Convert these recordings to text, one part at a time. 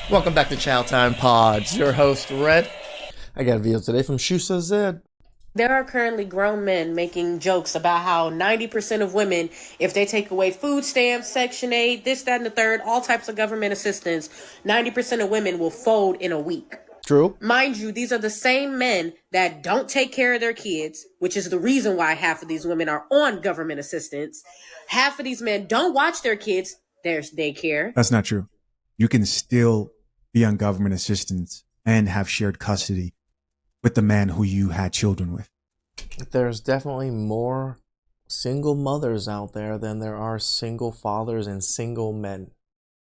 Welcome back to Chow Time Pods. Your host, Red. I got a video today from ChishaZed. There are currently grown men making jokes about how 90% of women, if they take away food stamps, Section 8, this, that, and the third, all types of government assistance, 90% of women will fold in a week. True. Mind you, these are the same men that don't take care of their kids, which is the reason why half of these women are on government assistance. Half of these men don't watch their kids. There's daycare. That's not true. You can still be on government assistance and have shared custody with the man who you had children with. There's definitely more single mothers out there than there are single fathers and single men.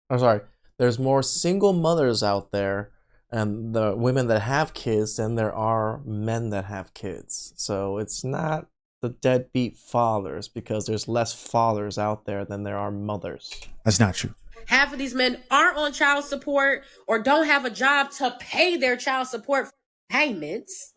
I'm sorry. There's more single mothers out there and the women that have kids than there are men that have kids. So it's not the deadbeat fathers because there's less fathers out there than there are mothers. That's not true. Half of these men aren't on child support or don't have a job to pay their child support payments.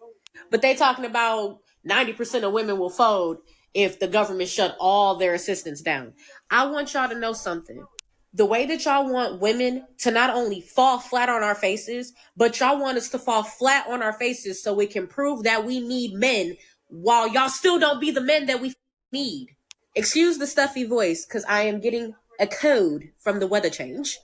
But they talking about 90% of women will fold if the government shut all their assistance down. I want y'all to know something. The way that y'all want women to not only fall flat on our faces, but y'all want us to fall flat on our faces so we can prove that we need men while y'all still don't be the men that we need. Excuse the stuffy voice because I am getting a code from the weather change.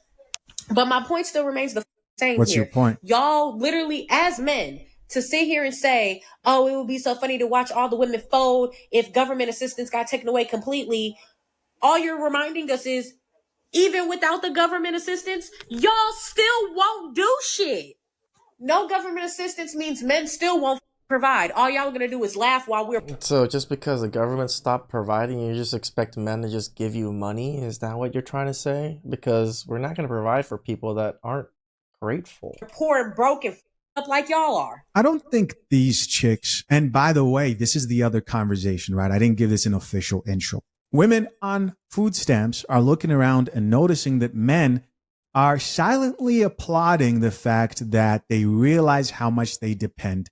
But my point still remains the same. What's here. your point? Y'all literally, as men, to sit here and say, oh, it would be so funny to watch all the women fold if government assistance got taken away completely. All you're reminding us is, even without the government assistance, y'all still won't do shit. No government assistance means men still won't provide. All y'all are going to do is laugh while we're... So just because the government stopped providing, you just expect men to just give you money? Is that what you're trying to say? Because we're not going to provide for people that aren't grateful. poor and broken up like y'all are. I don't think these chicks, and by the way, this is the other conversation, right? I didn't give this an official intro. Women on food stamps are looking around and noticing that men are silently applauding the fact that they realize how much they depend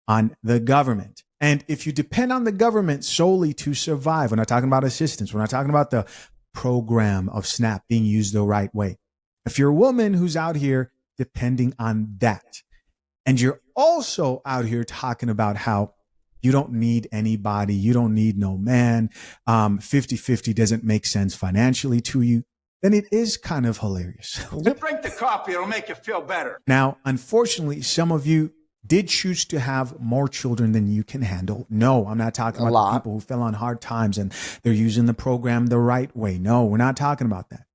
on the government. And if you depend on the government solely to survive, we're not talking about assistance. We're not talking about the program of SNAP being used the right way. If you're a woman who's out here depending on that, and you're also out here talking about how you don't need anybody, you don't need no man, 50-50 doesn't make sense financially to you, then it is kind of hilarious. Drink the coffee, it'll make you feel better. Now, unfortunately, some of you did choose to have more children than you can handle. No, I'm not talking about the people who fell on hard times and they're using the program the right way. No, we're not talking about that.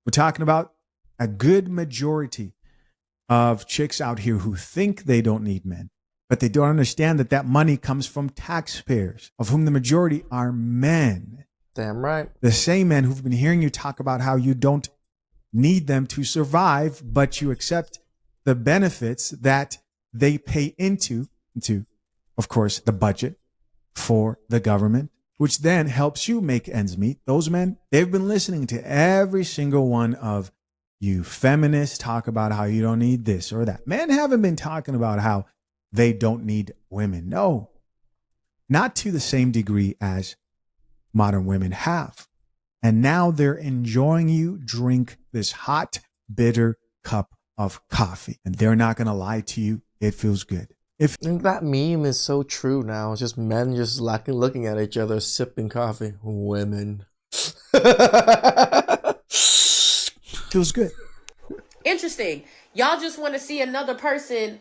We're talking about a good majority of chicks out here who think they don't need men, but they don't understand that that money comes from taxpayers, of whom the majority are men. Damn right. The same men who've been hearing you talk about how you don't need them to survive, but you accept the benefits that they pay into, of course, the budget for the government, which then helps you make ends meet. Those men, they've been listening to every single one of you feminists talk about how you don't need this or that. Men haven't been talking about how they don't need women. No, not to the same degree as modern women have. And now they're enjoying you drink this hot, bitter cup of coffee. And they're not going to lie to you. It feels good. And that meme is so true now. It's just men just looking at each other, sipping coffee. Women. Feels good. Interesting. Y'all just want to see another person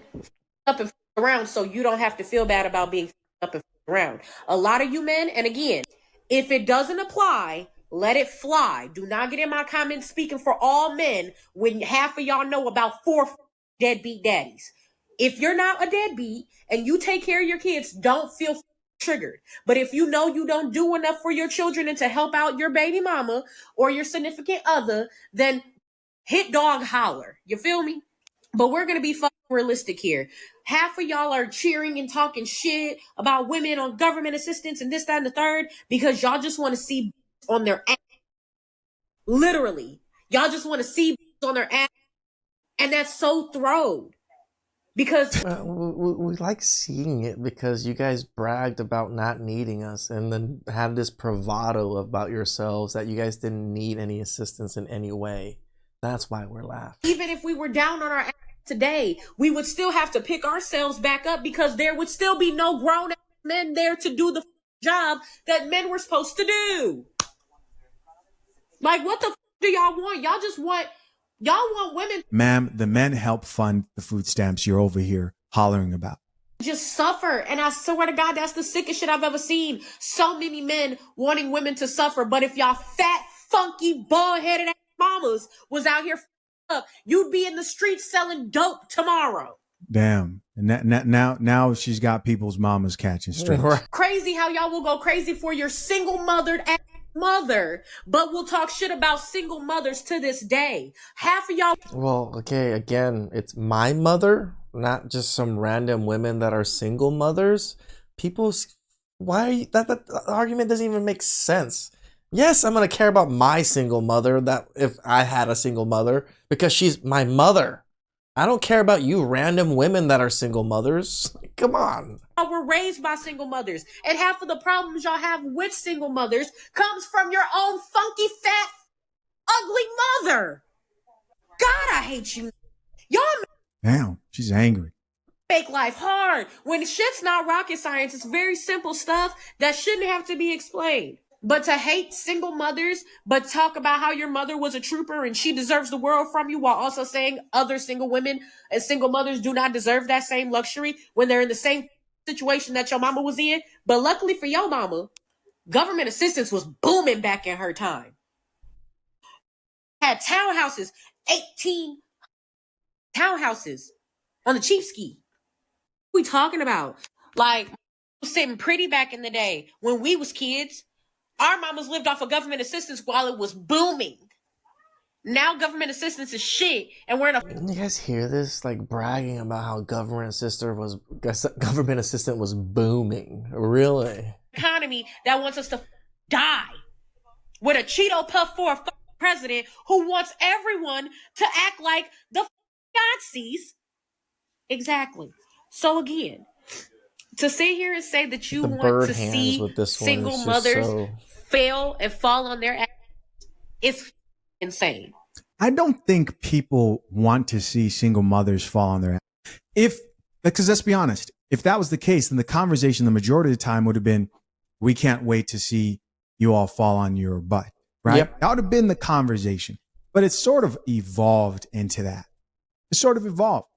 up and around so you don't have to feel bad about being up and around. A lot of you men, and again, if it doesn't apply, let it fly. Do not get in my comments speaking for all men when half of y'all know about 4 deadbeat daddies. If you're not a deadbeat and you take care of your kids, don't feel triggered. But if you know you don't do enough for your children and to help out your baby mama or your significant other, then hit dog holler. You feel me? But we're going to be fucking realistic here. Half of y'all are cheering and talking shit about women on government assistance and this, that, and the third because y'all just want to see on their ass. Literally. Y'all just want to see on their ass. And that's so throwed. Because we like seeing it because you guys bragged about not needing us and then had this bravado about yourselves that you guys didn't need any assistance in any way. That's why we're laughing. Even if we were down on our ass today, we would still have to pick ourselves back up because there would still be no grown men there to do the job that men were supposed to do. Like, what the do y'all want? Y'all want women. Ma'am, the men help fund the food stamps you're over here hollering about. Just suffer. And I swear to God, that's the sickest shit I've ever seen. So many men wanting women to suffer. But if y'all fat, funky, bald-headed ass mamas was out here up, you'd be in the streets selling dope tomorrow. Damn. And now she's got people's mamas catching strays. Crazy how y'all will go crazy for your single mothered ass mother, but we'll talk shit about single mothers to this day. Half of y'all. Well, okay, again, it's my mother, not just some random women that are single mothers. Why are you, that argument doesn't even make sense. Yes, I'm gonna care about my single mother, that if I had a single mother, because she's my mother. I don't care about you random women that are single mothers. Come on. Y'all were raised by single mothers, and half of the problems y'all have with single mothers comes from your own funky, fat, ugly mother. God, I hate you. Y'all Damn, she's angry. make life hard. When shit's not rocket science, it's very simple stuff that shouldn't have to be explained. But to hate single mothers, but talk about how your mother was a trooper and she deserves the world from you, while also saying other single women and single mothers do not deserve that same luxury when they're in the same situation that your mama was in. But luckily for your mama, government assistance was booming back in her time. Had townhouses, 18 townhouses on the cheap ski. What we talking about? Like, sitting pretty back in the day when we was kids. Our mamas lived off of government assistance while it was booming. Now government assistance is shit, and we're in a. Didn't you guys hear this? Like bragging about how government assistant was booming. Really? Economy that wants us to die with a Cheeto Puff for a president who wants everyone to act like the Nazis. Exactly. So again, to sit here and say that you want to see single mothers fail and fall on their ass is insane. I don't think people want to see single mothers fall on their ass. Because let's be honest, if that was the case, then the conversation the majority of the time would have been, we can't wait to see you all fall on your butt, right? Yep. That would have been the conversation. But it sort of evolved into that. It sort of evolved.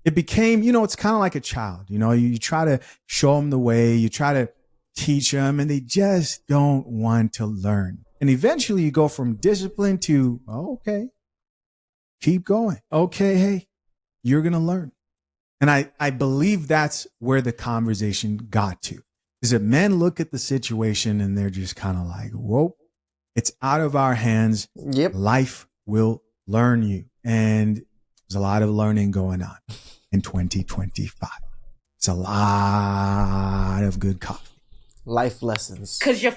It became, it's kind of like a child. You try to show them the way, you try to teach them, and they just don't want to learn. And eventually you go from discipline to, okay, keep going. Okay, hey, you're going to learn. And I believe that's where the conversation got to. Is that men look at the situation and they're just kind of like, whoa, it's out of our hands. Yep. Life will learn you. And there's a lot of learning going on in 2025. It's a lot of good coffee. Life lessons. Because your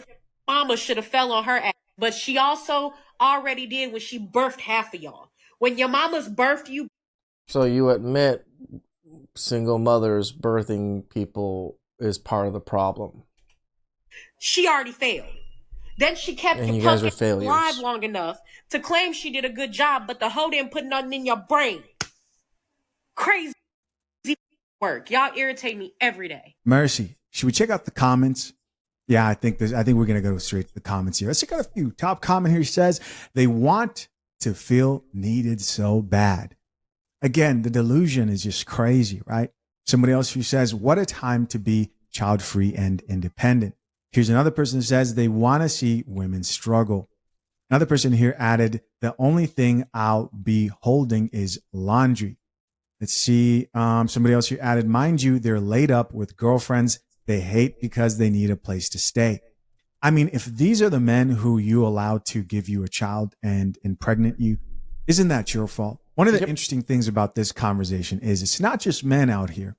mama should have fell on her ass. But she also already did when she birthed half of y'all. When your mama's birthed you. So you admit single mothers birthing people is part of the problem. She already failed. Then she kept you guys are failures. Alive long enough to claim she did a good job, but the hoe didn't put nothing in your brain. Crazy work. Y'all irritate me every day. Mercy. Should we check out the comments? Yeah, I think we're going to go straight to the comments here. Let's check out a few. Top comment here says, they want to feel needed so bad. Again, the delusion is just crazy, right? Somebody else who says, what a time to be child-free and independent. Here's another person who says they want to see women struggle. Another person here added, the only thing I'll be holding is laundry. Let's see. Somebody else here added, mind you, they're laid up with girlfriends they hate because they need a place to stay. I mean, if these are the men who you allowed to give you a child and impregnate you, isn't that your fault? One of the interesting things about this conversation is it's not just men out here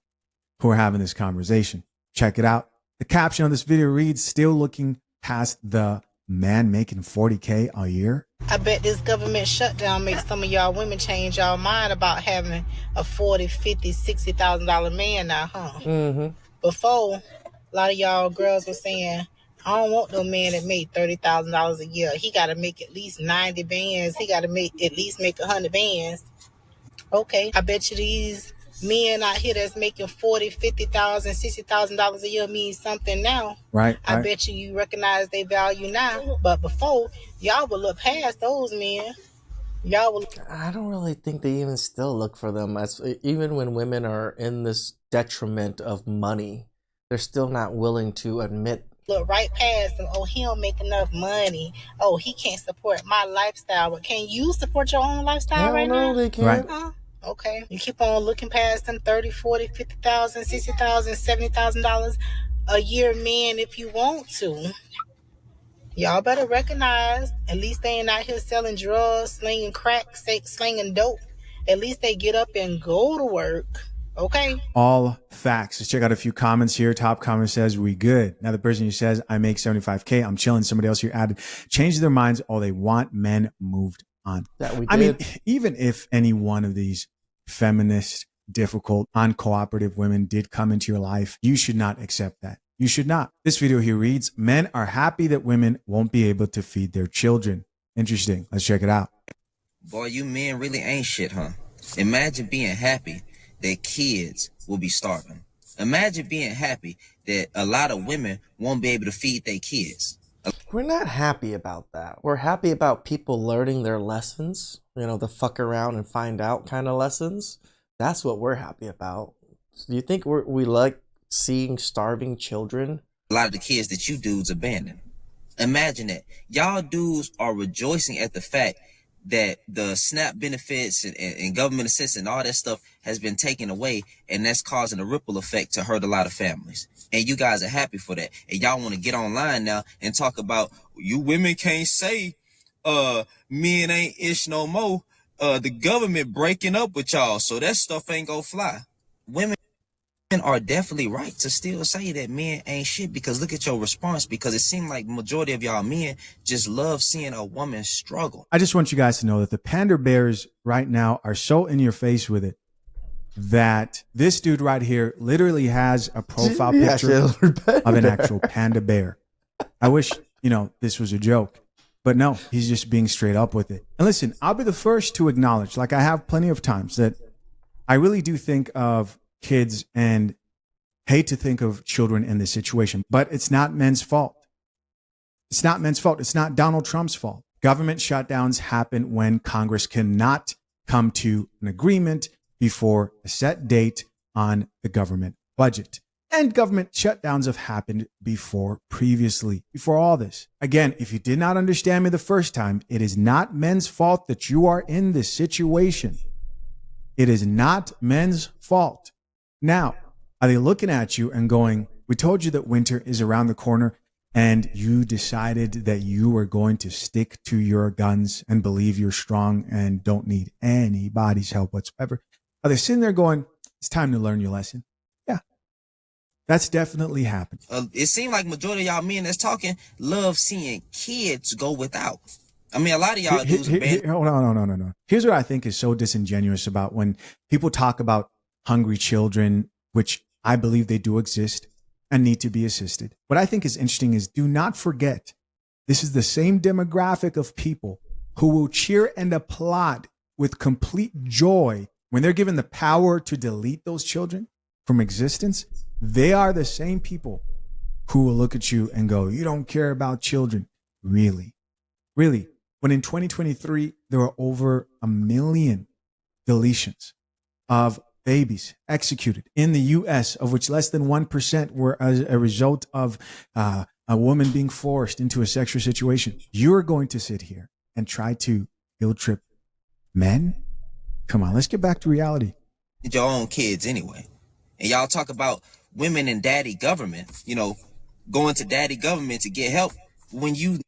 who are having this conversation. Check it out. The caption on this video reads, still looking past the man making $40K a year. I bet this government shutdown makes some of y'all women change y'all mind about having a $40, $50, $60,000 man now, huh? Mm-hmm. Before, a lot of y'all girls were saying, I don't want no man that made $30,000 a year. He got to make at least 90 bands. He got to make 100 bands. Okay, I bet you these men out here that's making 40, 50,000, $60,000 a year means something now. Right. I bet you recognize their value now, but before y'all would look past those men. Y'all would I don't really think they even still look for them. As even when women are in this detriment of money, they're still not willing to admit. look right past them. Oh, he don't make enough money. Oh, he can't support my lifestyle. But can you support your own lifestyle right now? No, they can't. Huh? Okay. You keep on looking past them 30, 40, 50,000, 60,000, $70,000 a year men if you want to. Y'all better recognize, at least they ain't out here selling drugs, slinging crack, slinging dope. At least they get up and go to work. Okay? All facts. Let's check out a few comments here. Top comment says, we good. Now the person who says, I make 75K, I'm chilling. Somebody else here added, change their minds all they want. Men moved on. That we did. I mean, even if any one of these feminist, difficult, uncooperative women did come into your life, you should not accept that. You should not. This video here reads, men are happy that women won't be able to feed their children. Interesting. Let's check it out. Boy, you men really ain't shit, huh? Imagine being happy that kids will be starving. Imagine being happy that a lot of women won't be able to feed their kids. We're not happy about that. We're happy about people learning their lessons, the fuck around and find out kind of lessons. That's what we're happy about. Do you think we like seeing starving children? A lot of the kids that you dudes abandon. Imagine that. Y'all dudes are rejoicing at the fact that the SNAP benefits and government assistance and all that stuff has been taken away, and that's causing a ripple effect to hurt a lot of families. And you guys are happy for that. And y'all want to get online now and talk about, you women can't say men ain't ish no more. The government breaking up with y'all, so that stuff ain't gonna fly. Women are definitely right to still say that men ain't shit, because look at your response, because it seemed like majority of y'all men just love seeing a woman struggle. I just want you guys to know that the panda bears right now are so in your face with it that this dude right here literally has a profile picture of an actual panda bear. I wish, this was a joke, but no, he's just being straight up with it. And listen, I'll be the first to acknowledge, like I have plenty of times, that I really do think of kids and hate to think of children in this situation, but it's not men's fault. It's not men's fault. It's not Donald Trump's fault. Government shutdowns happen when Congress cannot come to an agreement before a set date on the government budget. And government shutdowns have happened before all this. Again, if you did not understand me the first time, it is not men's fault that you are in this situation. It is not men's fault. Now, are they looking at you and going, we told you that winter is around the corner, and you decided that you were going to stick to your guns and believe you're strong and don't need anybody's help whatsoever? Are they sitting there going, it's time to learn your lesson? Yeah, that's definitely happened. It seemed like majority of y'all men that's talking love seeing kids go without. I mean, a lot of y'all dudes hold on, no. Here's what I think is so disingenuous about when people talk about hungry children, which I believe they do exist and need to be assisted. What I think is interesting is, do not forget, this is the same demographic of people who will cheer and applaud with complete joy when they're given the power to delete those children from existence. They are the same people who will look at you and go, you don't care about children. Really? Really? When in 2023, there were over 1 million deletions of babies executed in the U.S., of which less than 1% were as a result of a woman being forced into a sexual situation. You're going to sit here and try to guilt trip men? Come on, let's get back to reality. Your own kids anyway. And y'all talk about women and daddy government, going to daddy government to get help when you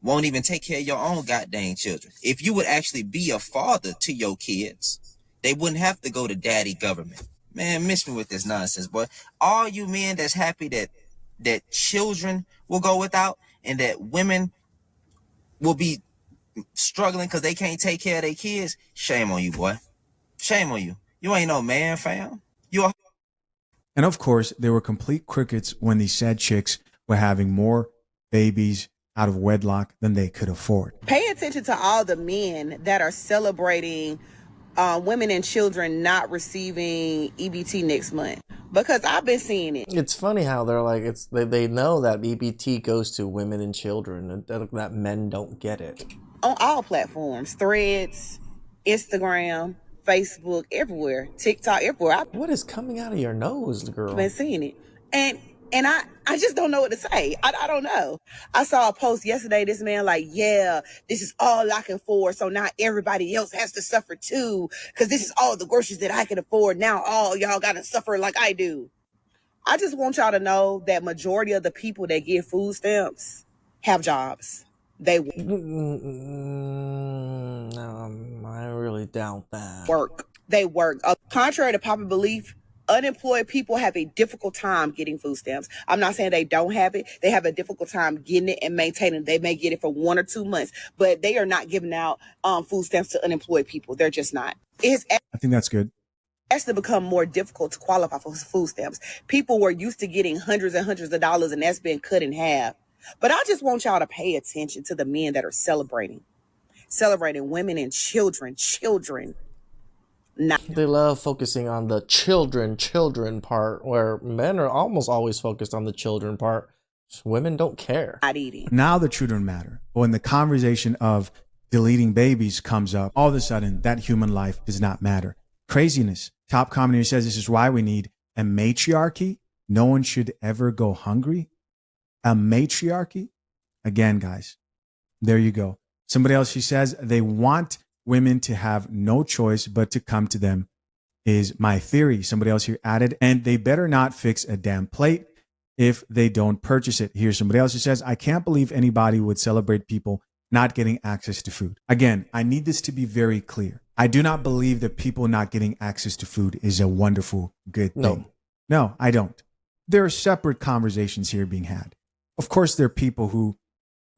won't even take care of your own goddamn children. If you would actually be a father to your kids, they wouldn't have to go to daddy government. Man, miss me with this nonsense, boy. All you men that's happy that children will go without and that women will be struggling because they can't take care of their kids, shame on you, boy. Shame on you. You ain't no man, fam. And of course, there were complete crickets when these said chicks were having more babies out of wedlock than they could afford. Pay attention to all the men that are celebrating women and children not receiving EBT next month, because I've been seeing it. It's funny how they're like, they know that EBT goes to women and children, and that men don't get it. On all platforms, Threads, Instagram, Facebook, everywhere, TikTok, everywhere. What is coming out of your nose, girl? I've been seeing it. And I just don't know what to say. I don't know. I saw a post yesterday, this man like, yeah, this is all I can afford, so now everybody else has to suffer too, because this is all the groceries that I can afford. Now all y'all got to suffer like I do. I just want y'all to know that majority of the people that get food stamps have jobs. They I really doubt that. work. They work. Contrary to popular belief, unemployed people have a difficult time getting food stamps. I'm not saying they don't have it. They have a difficult time getting it and maintaining it. They may get it for 1 or 2 months, but they are not giving out food stamps to unemployed people. They're just not. It's I think that's good. actually become more difficult to qualify for food stamps. People were used to getting hundreds and hundreds of dollars, and that's been cut in half. But I just want y'all to pay attention to the men that are celebrating women and children. They love focusing on the children part, where men are almost always focused on the children part. Women don't care. Not eating. Now the children matter. But when the conversation of deleting babies comes up, all of a sudden that human life does not matter. Craziness. Top commentator says this is why we need a matriarchy. No one should ever go hungry. A matriarchy. Again, guys, there you go. Somebody else, she says they want women to have no choice but to come to them is my theory. Somebody else here added, and they better not fix a damn plate if they don't purchase it. Here's somebody else who says, I can't believe anybody would celebrate people not getting access to food. Again, I need this to be very clear. I do not believe that people not getting access to food is a wonderful, good thing. No, I don't. There are separate conversations here being had. Of course, there are people who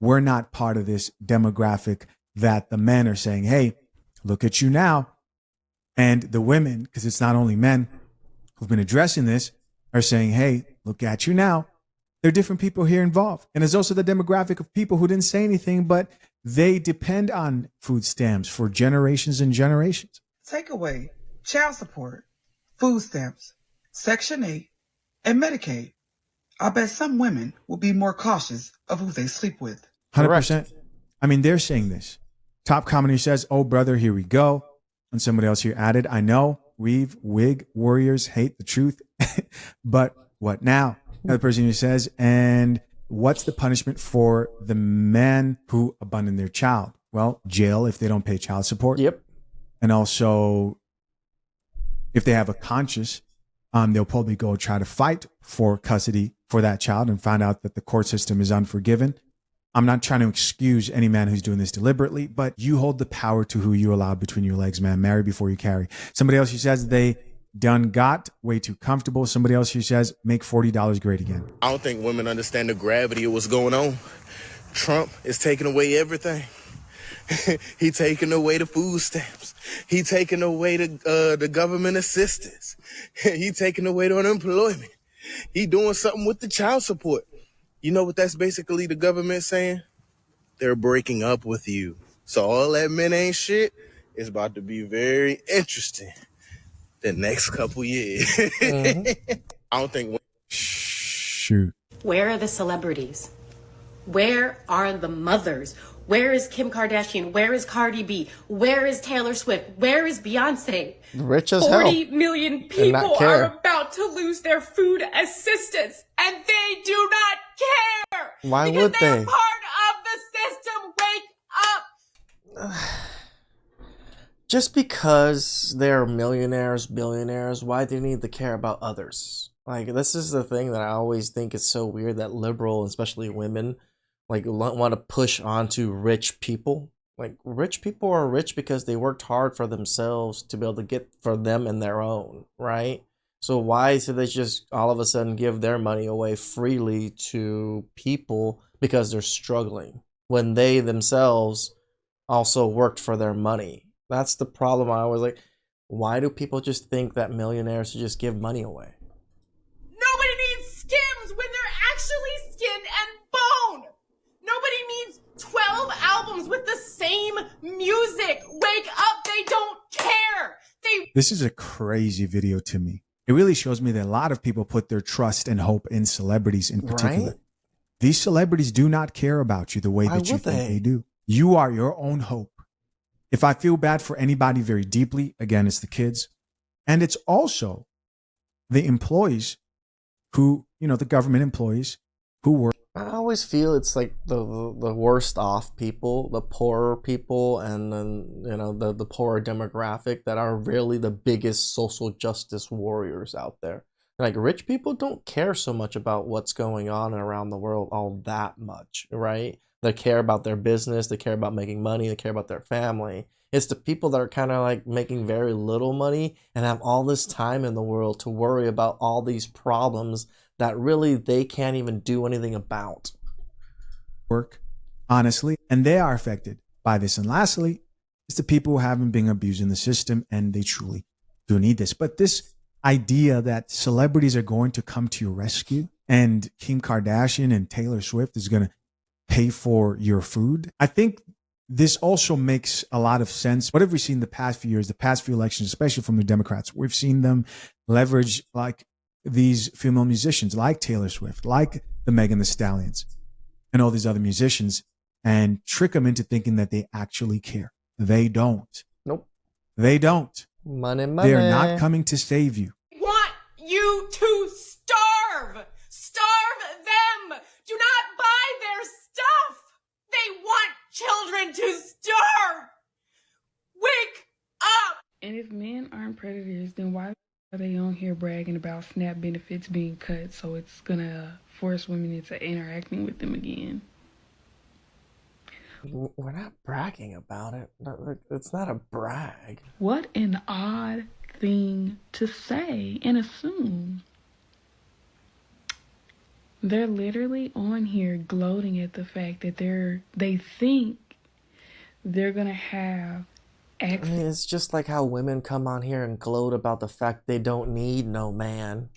were not part of this demographic that the men are saying, hey, look at you now. And the women, because it's not only men who've been addressing this, are saying, hey, look at you now. There are different people here involved. And there's also the demographic of people who didn't say anything, but they depend on food stamps for generations and generations. Take away child support, food stamps, Section 8, and Medicaid. I bet some women will be more cautious of who they sleep with. 100%. I mean, they're saying this. Top commenter says, oh, brother, here we go. And somebody else here added, I know weave wig warriors hate the truth, but what now? Another person who says, and what's the punishment for the men who abandon their child? Well, jail if they don't pay child support. Yep. And also, if they have a conscience, they'll probably go try to fight for custody for that child and find out that the court system is unforgiving. I'm not trying to excuse any man who's doing this deliberately, but you hold the power to who you allow between your legs, man. Marry before you carry. Somebody else who says they done got way too comfortable. Somebody else who says make $40 great again. I don't think women understand the gravity of what's going on. Trump is taking away everything. He taking away the food stamps. He taking away the government assistance. He taking away the unemployment. He doing something with the child support. You know what that's basically the government saying? They're breaking up with you. So all that men ain't shit is about to be very interesting the next couple years. Mm-hmm. I don't think... Shoot. Where are the celebrities? Where are the mothers? Where is Kim Kardashian? Where is Cardi B? Where is Taylor Swift? Where is Beyonce? Rich as hell. 40 million people are about to lose their food assistance, and they do not care. Why because would they are they? part of the system. Wake up. Just because they're millionaires, billionaires, why do they need to care about others? Like, this is the thing that I always think is so weird, that liberal, especially women, like, want to push onto rich people. Like, rich people are rich because they worked hard for themselves to be able to get for them and their own, right? So why should they just all of a sudden give their money away freely to people because they're struggling when they themselves also worked for their money? That's the problem. I always like, why do people just think that millionaires should just give money away? Nobody needs Skims when they're actually skin and bone. same music. Wake up, they don't care. This is a crazy video to me. It really shows me that a lot of people put their trust and hope in celebrities in particular. Right? These celebrities do not care about you the way Why that you would think they? they do. You are your own hope. If I feel bad for anybody very deeply, again, it's the kids. And it's also the employees who, the government employees who work. I always feel it's like the worst off people, the poorer people, and then the poorer demographic that are really the biggest social justice warriors out there. Like rich people don't care so much about what's going on around the world all that much, right? They care about their business, they care about making money, they care about their family. It's the people that are kind of like making very little money and have all this time in the world to worry about all these problems that really they can't even do anything about. Work, honestly, and they are affected by this. And lastly, it's the people who haven't been abused in the system and they truly do need this. But this idea that celebrities are going to come to your rescue and Kim Kardashian and Taylor Swift is going to pay for your food, I think this also makes a lot of sense. What have we seen the past few years, the past few elections, especially from the Democrats? We've seen them leverage like these female musicians like Taylor Swift, like the Megan Thee Stallions, and all these other musicians, and trick them into thinking that they actually care. They don't. Nope. They don't. Money, money. They are not coming to save you. Want you to starve. Starve them. Do not buy their stuff. They want children to starve. Wake up. And if men aren't predators, then why are they on here bragging about SNAP benefits being cut, so it's gonna force women into interacting with them again? We're not bragging about it. It's not a brag. What an odd thing to say and assume. They're literally on here gloating at the fact that they think they're gonna have access. I mean, it's just like how women come on here and gloat about the fact they don't need no man.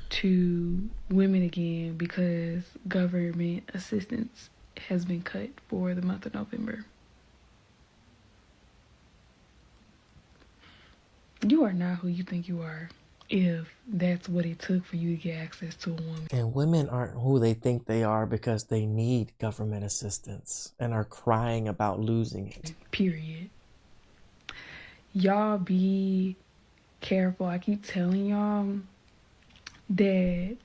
To women again because government assistance has been cut for the month of November. You are not who you think you are if that's what it took for you to get access to a woman. And women aren't who they think they are because they need government assistance and are crying about losing it. Period. Y'all be careful. I keep telling y'all that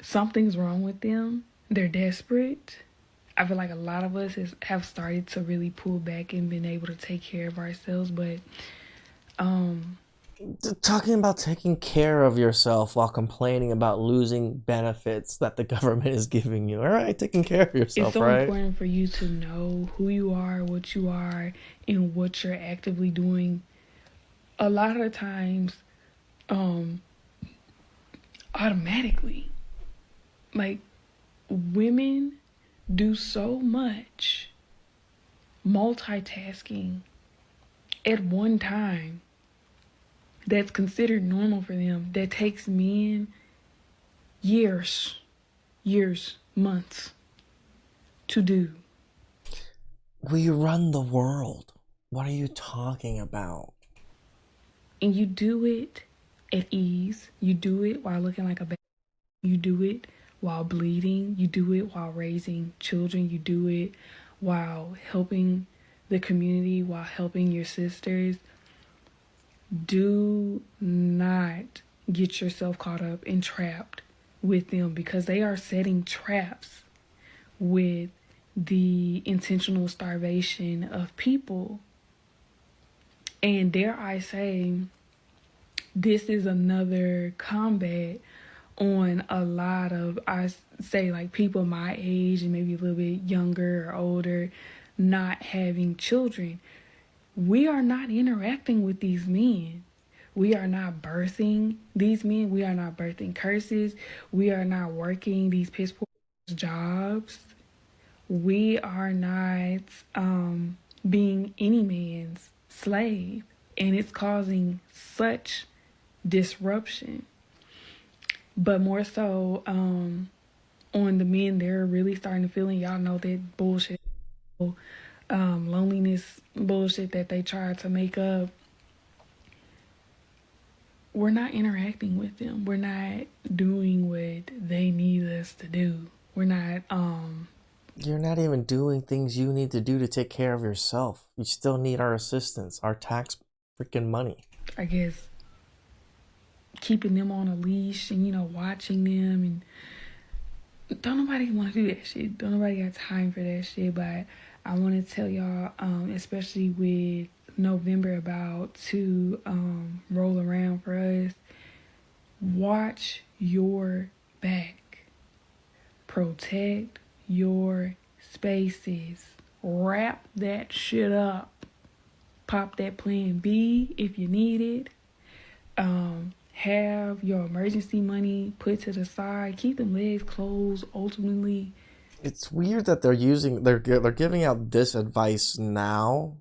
something's wrong with them. They're desperate. I feel like a lot of us have started to really pull back and been able to take care of ourselves, but talking about taking care of yourself while complaining about losing benefits that the government is giving you. All right, taking care of yourself, it's so right? important for you to know who you are, and what you're actively doing. A lot of the times, automatically, like, women do so much multitasking at one time that's considered normal for them, that takes men years, months to do. We run the world. What are you talking about? And you do it at ease. You do it while looking like a baby. You do it while bleeding. You do it while raising children. You do it while helping the community, while helping your sisters. Do not get yourself caught up and trapped with them, because they are setting traps with the intentional starvation of people. And dare I say, this is another combat on a lot of, I say, like, people my age and maybe a little bit younger or older not having children. We are not interacting with these men. We are not birthing these men. We are not birthing curses. We are not working these piss poor jobs. We are not being any man's slave. And it's causing such disruption. But more so on the men, they're really starting to feel, and y'all know that bullshit loneliness bullshit that they try to make up, we're not interacting with them. We're not doing what they need us to do. We're not, You're not even doing things you need to do to take care of yourself. You still need our assistance, our tax freaking money. I guess, keeping them on a leash and, you know, watching them. And don't nobody want to do that shit. Don't nobody got time for that shit. But I want to tell y'all, especially with November about to roll around for us, watch your back. Protect your spaces. Wrap that shit up. Pop that plan B if you need it. Have your emergency money put to the side. Keep them legs closed. Ultimately, it's weird that they're giving out this advice now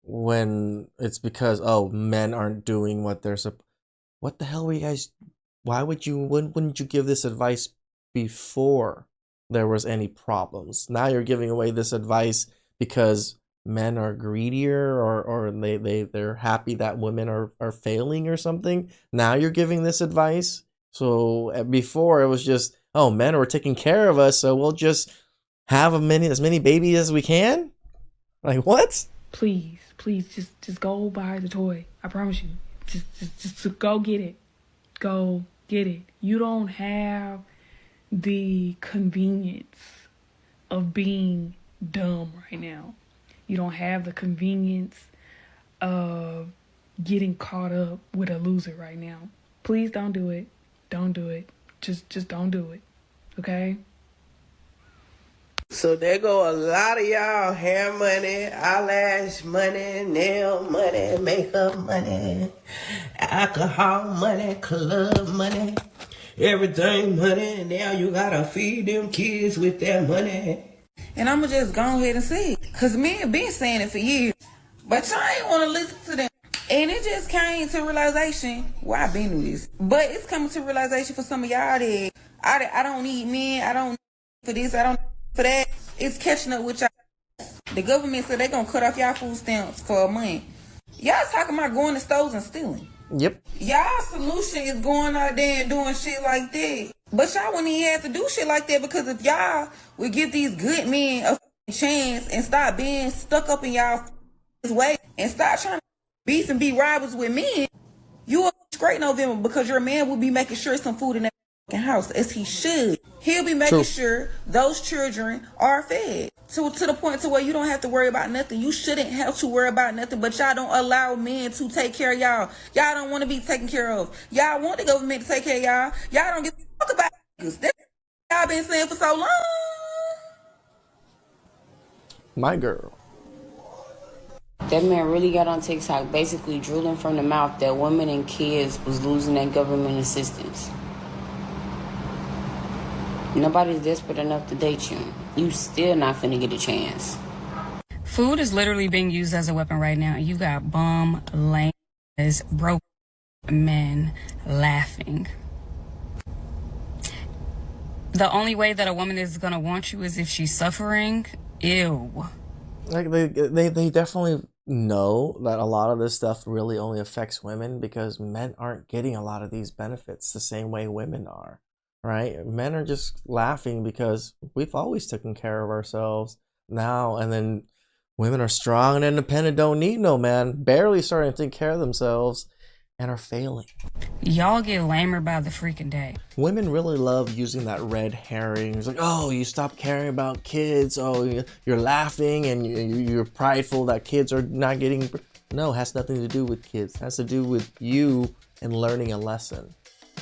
when it's because men aren't doing what they're supposed. What the hell were you guys? Wouldn't you give this advice before there was any problems? Now you're giving away this advice because men are greedier or they're happy that women are failing or something. Now you're giving this advice. So before it was just, men are taking care of us, so we'll just have as many babies as we can. Like, what? Please, just go buy the toy. I promise you. Just go get it. Go get it. You don't have the convenience of being dumb right now. You don't have the convenience of getting caught up with a loser right now. Please don't do it. Don't do it. Just don't do it. Okay? So there go a lot of y'all hair money, eyelash money, nail money, makeup money, alcohol money, club money, everything money. Now you gotta feed them kids with that money. And I'ma just go ahead and say it. Cause men been saying it for years. But y'all ain't wanna listen to them. And it just came to realization, well, I've been through this. But it's coming to realization for some of y'all that I don't need men, I don't need for this, I don't need for that. It's catching up with y'all. The government said they gonna cut off y'all food stamps for a month. Y'all talking about going to stores and stealing. Yep. Y'all solution is going out there and doing shit like that. But y'all wouldn't even have to do shit like that, because if y'all would give these good men a chance and stop being stuck up in y'all way and stop trying to beef and be robbers with men, you will great November, because your man will be making sure some food in that house, as he should. He'll be making sure those children are fed to the point to where you don't have to worry about nothing. You shouldn't have to worry about nothing, but y'all don't allow men to take care of y'all. Y'all don't want to be taken care of. Y'all want the government to take care of y'all. Y'all don't give a fuck about niggas. That's what y'all been saying for so long. My girl. That man really got on TikTok basically drooling from the mouth that women and kids was losing their government assistance. Nobody's desperate enough to date you. You still not finna get a chance. Food is literally being used as a weapon right now. You got bum, lame, broke men laughing. The only way that a woman is gonna want you is if she's suffering. Ew. Like they definitely know that a lot of this stuff really only affects women because men aren't getting a lot of these benefits the same way women are. Right? Men are just laughing because we've always taken care of ourselves now, and then women are strong and independent, don't need no man, barely starting to take care of themselves, and are failing. Y'all get lamer by the freaking day. Women really love using that red herring. It's like, oh, you stop caring about kids. Oh, you're laughing and you're prideful that kids are not getting. No, it has nothing to do with kids. It has to do with you and learning a lesson.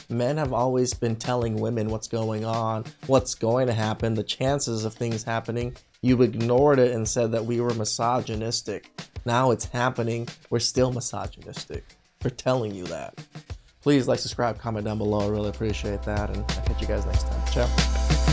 Men have always been telling women what's going on, what's going to happen, the chances of things happening. You ignored it and said that we were misogynistic. Now it's happening. We're still misogynistic. We're telling you that. Please like, subscribe, comment down below. I really appreciate that. And I'll catch you guys next time. Ciao.